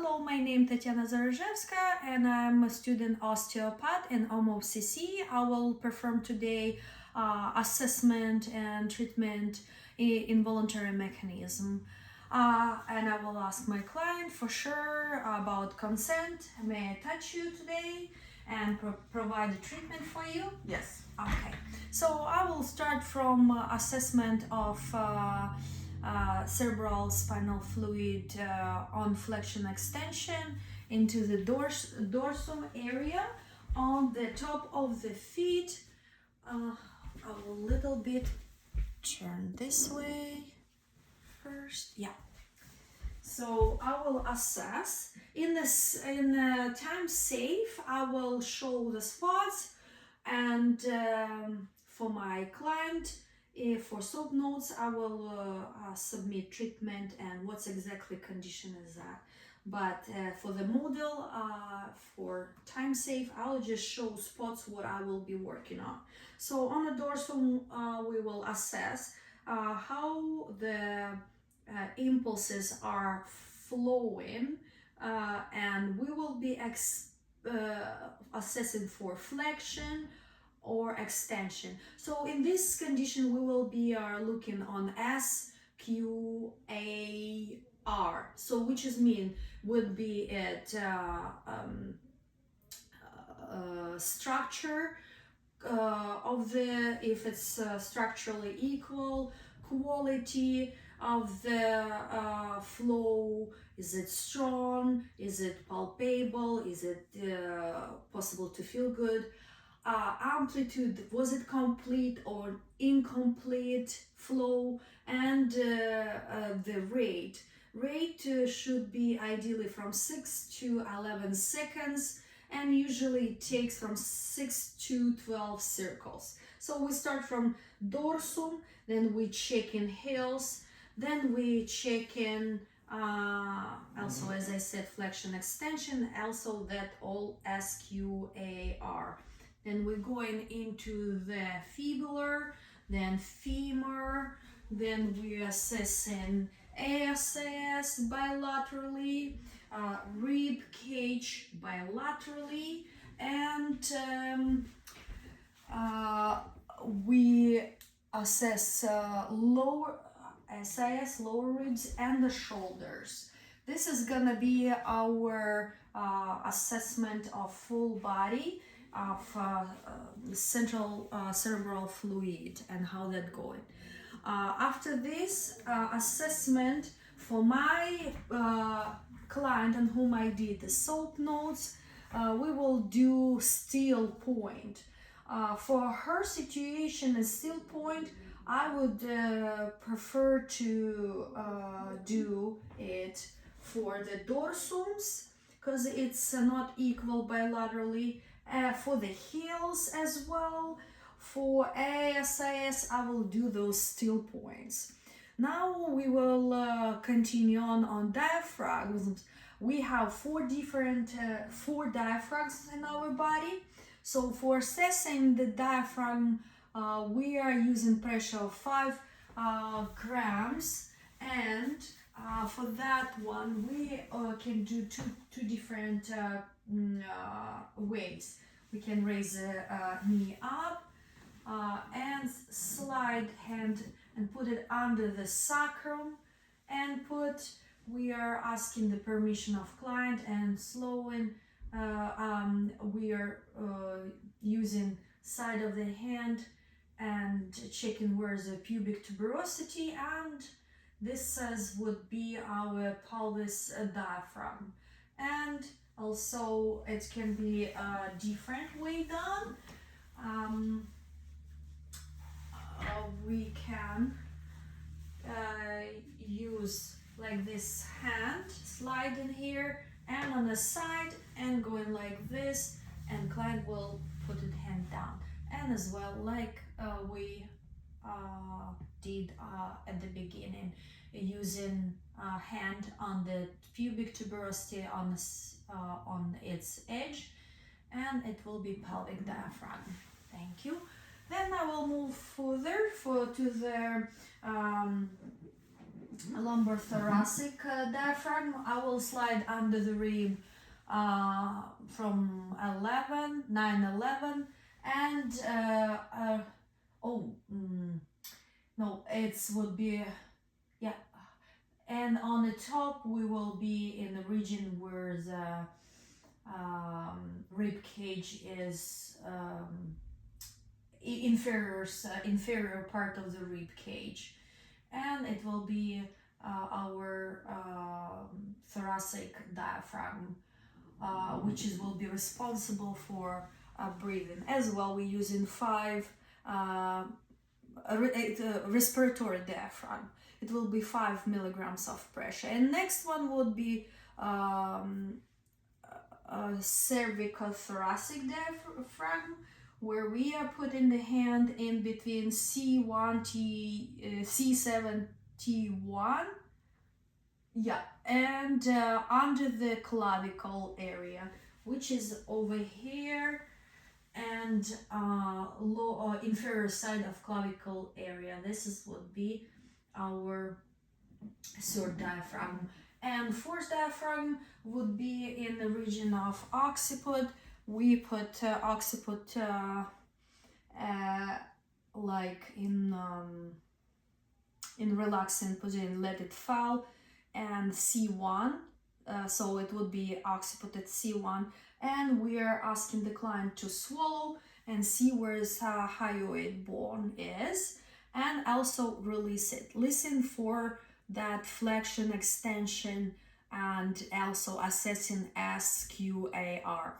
Hello, my name is Tatiana Zarozhevska and I'm a student osteopath in OMOCC. I will perform today assessment and treatment involuntary mechanism. And I will ask my client for sure about consent. May I touch you today and provide a treatment for you? Yes. Okay, so I will start from assessment of cerebral spinal fluid on flexion extension into the dorsum area on the top of the feet. I will little bit turn this way first. Yeah. So I will assess in time safe. I will show the spots, and for my client, for soap notes, I will submit treatment and what's exactly condition is that. But for the model, for time safe, I'll just show spots what I will be working on. So on the dorsum, we will assess how the impulses are flowing, and we will be assessing for flexion or extension. So in this condition, we will be looking on SQAR. So which is mean would be at structure of the, if it's structurally equal, quality of the flow, is it strong, is it palpable, is it possible to feel good, amplitude, was it complete or incomplete flow, and the rate should be ideally from 6 to 11 seconds, and usually it takes from 6 to 12 circles. So we start from dorsum, then we check in heels, then we check in also, as I said, flexion extension, also that all SQAR. Then we're going into the fibular, then femur, then we're assessing ASAS bilaterally, rib cage bilaterally, and we assess lower SAS, lower ribs, and the shoulders. This is gonna be our assessment of full body of central cerebral fluid and how that going. After this assessment, for my client on whom I did the soap notes, we will do still point. For her situation, a still point, I would prefer to do it for the dorsums because it's not equal bilaterally. For the heels as well, for ASIS, I will do those still points. Now we will continue on diaphragms. We have four diaphragms in our body. So for assessing the diaphragm, we are using pressure of 5 grams, and for that one we can do two different ways. We can raise the knee up and slide hand and put it under the sacrum, and we are asking the permission of client and slowing. We are using side of the hand and checking where the pubic tuberosity, and this would be our pelvis diaphragm. And also it can be a different way done. We can use like this hand, slide in here and on the side and going like this, and client will put it hand down, and as well like we did at the beginning, using hand on the pubic tuberosity on its edge, and it will be pelvic diaphragm. Thank you. Then I will move further to the lumbar thoracic diaphragm. I will slide under the rib from 9, 11, and no, it would be, yeah, and on the top we will be in the region where the rib cage is inferior part of the rib cage, and it will be our thoracic diaphragm, which will be responsible for breathing. As well, we're using 5 respiratory diaphragm. It will be 5 milligrams of pressure. And next one would be cervicothoracic diaphragm, where we are putting the hand in between C7, T1, yeah, and under the clavicle area, which is over here, and inferior side of clavicle area. This would be our third diaphragm. And fourth diaphragm would be in the region of occiput. We put occiput like in relaxing position, let it fall, and C1. So it would be occiput at C1, and we are asking the client to swallow and see where his hyoid bone is, and also release it. Listen for that flexion, extension, and also assessing SQAR,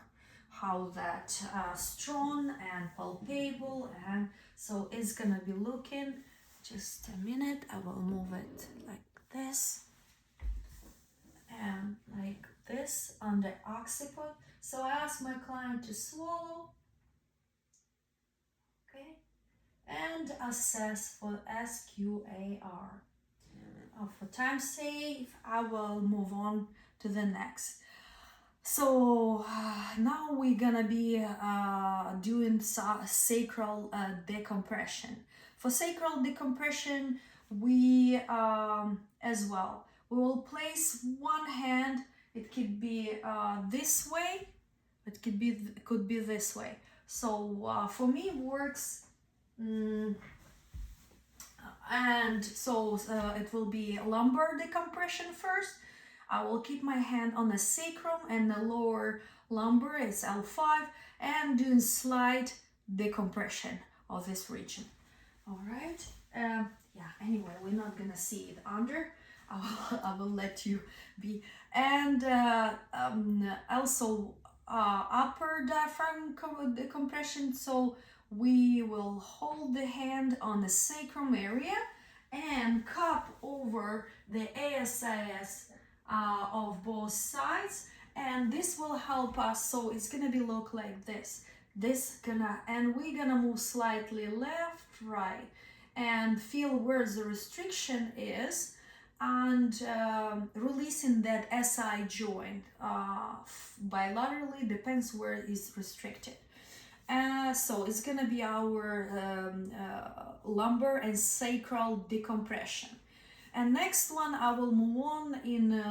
how that strong and palpable. And so it's gonna be looking, just a minute, I will move it like this and like this on the occiput. So I ask my client to swallow, okay, and assess for SQAR. For time's sake, I will move on to the next. So now we're gonna be doing sacral decompression. For sacral decompression, we as well, we will place one hand. It could be this way. It could be this way. So for me, it works. And so it will be lumbar decompression first. I will keep my hand on the sacrum and the lower lumbar is L5, and doing slight decompression of this region. All right. Yeah. Anyway, we're not gonna see it under. I will let you be. And also upper diaphragm decompression. So we will hold the hand on the sacrum area and cup over the ASIS of both sides, and this will help us. So it's gonna be look like this. And we're gonna move slightly left, right, and feel where the restriction is, and releasing that SI joint bilaterally, depends where it is restricted. So it's gonna be our lumbar and sacral decompression. And next one, I will move on in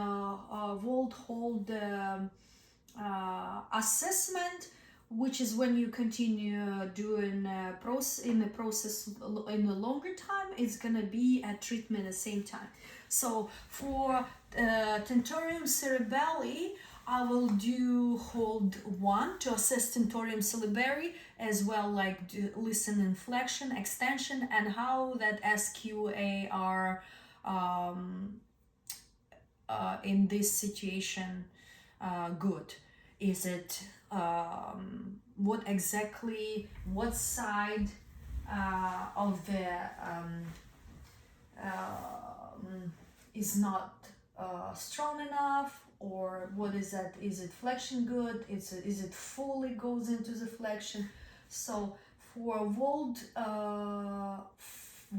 Volt Hold assessment, which is when you continue doing in the process in a longer time. It's gonna be a treatment at the same time. So for tentorium cerebelli, I will do hold 1 to assess tentorium cerebelli, as well, like listen inflection, extension, and how that SQAR in this situation good. Is it what side of the is not strong enough, or what is that? Is it flexion good? Is it fully goes into the flexion? So for Volt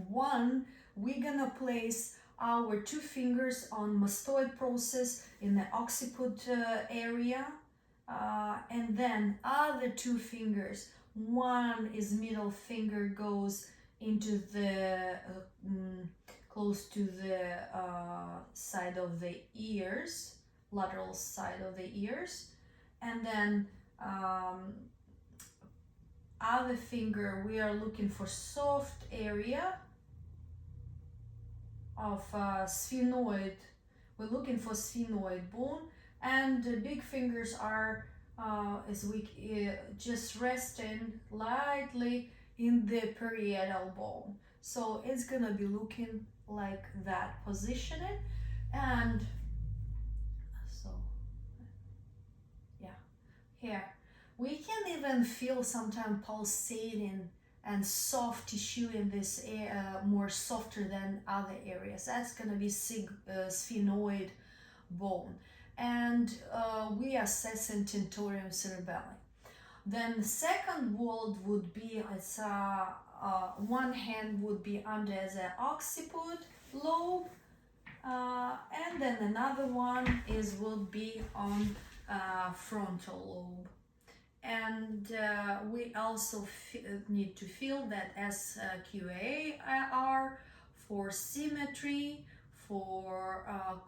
1, we're gonna place our 2 fingers on mastoid process in the occiput area, and then other 2 fingers, one is middle finger, goes into the close to the side of the ears, lateral side of the ears. And then other finger, we are looking for soft area of sphenoid. We're looking for sphenoid bone, and the big fingers are just resting lightly in the parietal bone. So it's gonna be looking like that positioning. And so yeah, here we can even feel sometimes pulsating and soft tissue in this more softer than other areas. That's gonna be sphenoid bone. And we assess in tentorium cerebelli. Then the second wall would be, it's one hand would be under the occiput lobe, and then another one would be on frontal lobe. And we also need to feel that SQAR for symmetry, for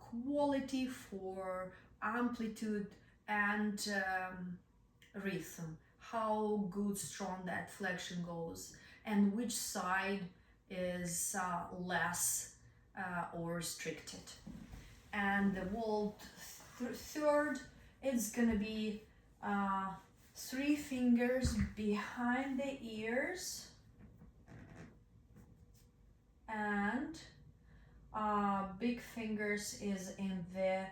quality, for amplitude, and rhythm. How good, strong that flexion goes, and which side is less or restricted. And the wall third, it's gonna be 3 fingers behind the ears, and big fingers is in the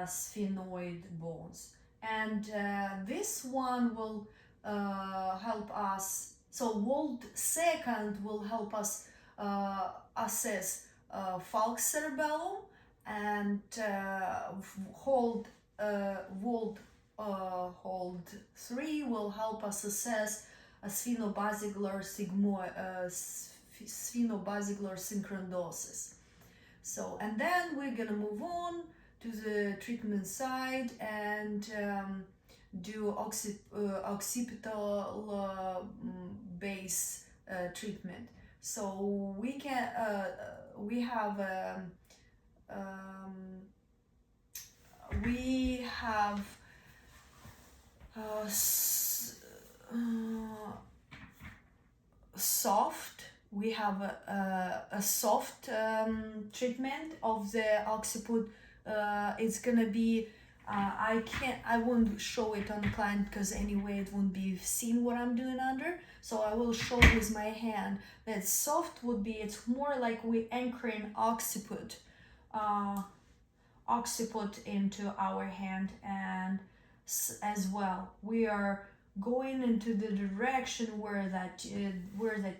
sphenoid bones. And this one will help us. So walled second will help us assess falx cerebellum, and hold 3 will help us assess a sphenobasicular synchrondosis. So, and then we're gonna move on to the treatment side and do occipital base treatment. So we can we have soft. We have a soft treatment of the occiput. It's gonna be I won't show it on the client because anyway it won't be seen what I'm doing under, so I will show with my hand. That soft would be, it's more like we anchoring occiput into our hand, and as well we are going into the direction where that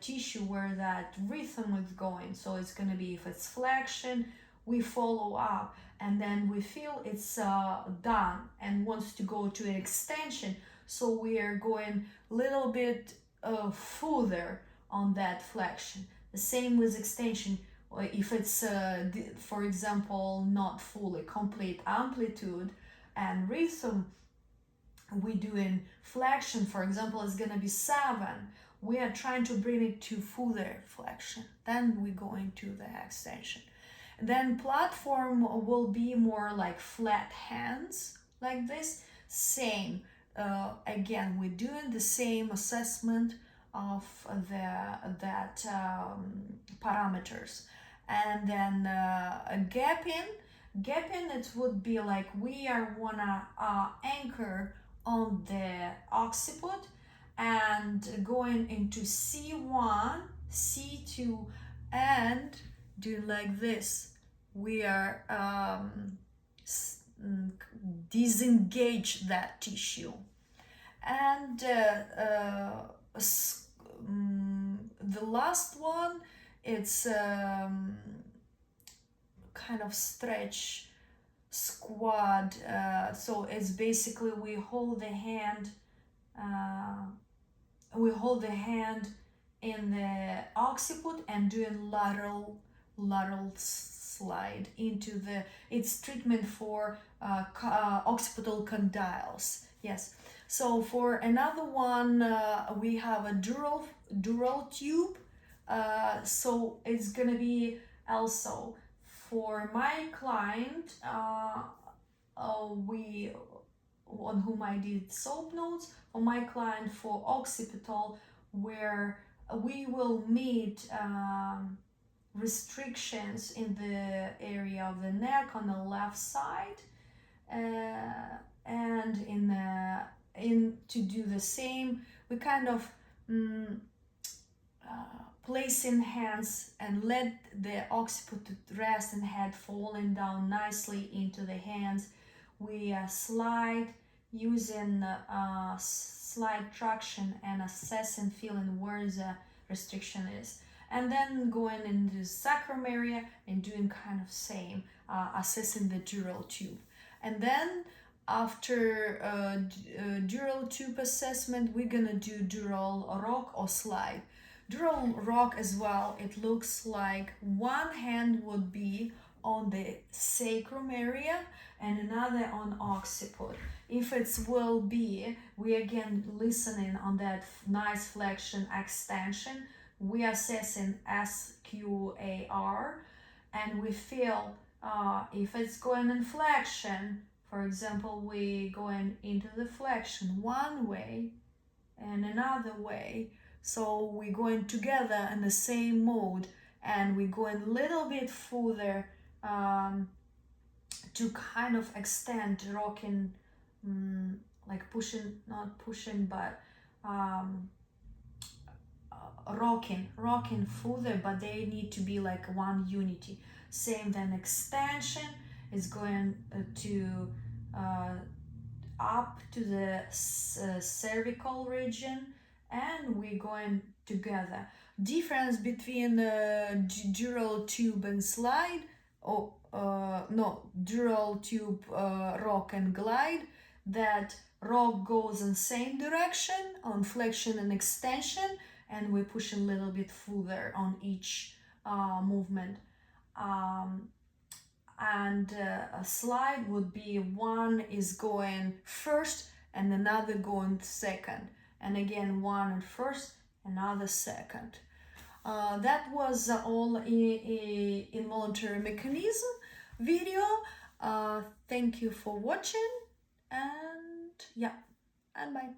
tissue, where that rhythm is going. So it's going to be, if it's flexion, we follow up, and then we feel it's done and wants to go to an extension, so we are going a little bit further on that flexion. The same with extension. If it's for example not fully complete amplitude and rhythm, we do in flexion, for example, it's gonna be 7. We are trying to bring it to further flexion, then we go into the extension. Then platform will be more like flat hands, like this. Same, again, we're doing the same assessment of parameters. And then gapping, it would be like we are wanna anchor on the occiput and going into C1, C2, and doing like this. We are disengage that tissue. And the last one, it's kind of stretch squat. So it's basically we hold the hand in the occiput and doing lateral slide into the, it's treatment for occipital condyles. Yes. So for another one, we have a dural tube. So it's gonna be Also, for my client, on whom I did soap notes, for my client for occipital, where we will meet restrictions in the area of the neck on the left side, and in to do the same, we kind of place in hands and let the occiput rest and head falling down nicely into the hands. We slide using slide traction and assess and feeling where the restriction is, and then going into the sacrum area and doing kind of same, assessing the dural tube. And then after dural tube assessment, we're gonna do dural rock or slide. Dural rock as well, it looks like one hand would be on the sacrum area and another on occiput. If it will be, we again listening on that nice flexion extension, we assessing SQAR, and we feel if it's going in flexion, for example, we going into the flexion one way and another way. So we're going together in the same mode, and we're going a little bit further to kind of extend rocking, like pushing, not pushing, but rocking further, but they need to be like one unity. Same then extension is going to up to the cervical region, and we're going together. Difference between dural tube and slide, or dural tube rock and glide, that rock goes in same direction on flexion and extension, and we push a little bit further on each movement. And a slide would be one is going first and another going second, and again one at first, another second. That was all involuntary mechanism video. Thank you for watching, and yeah, and bye.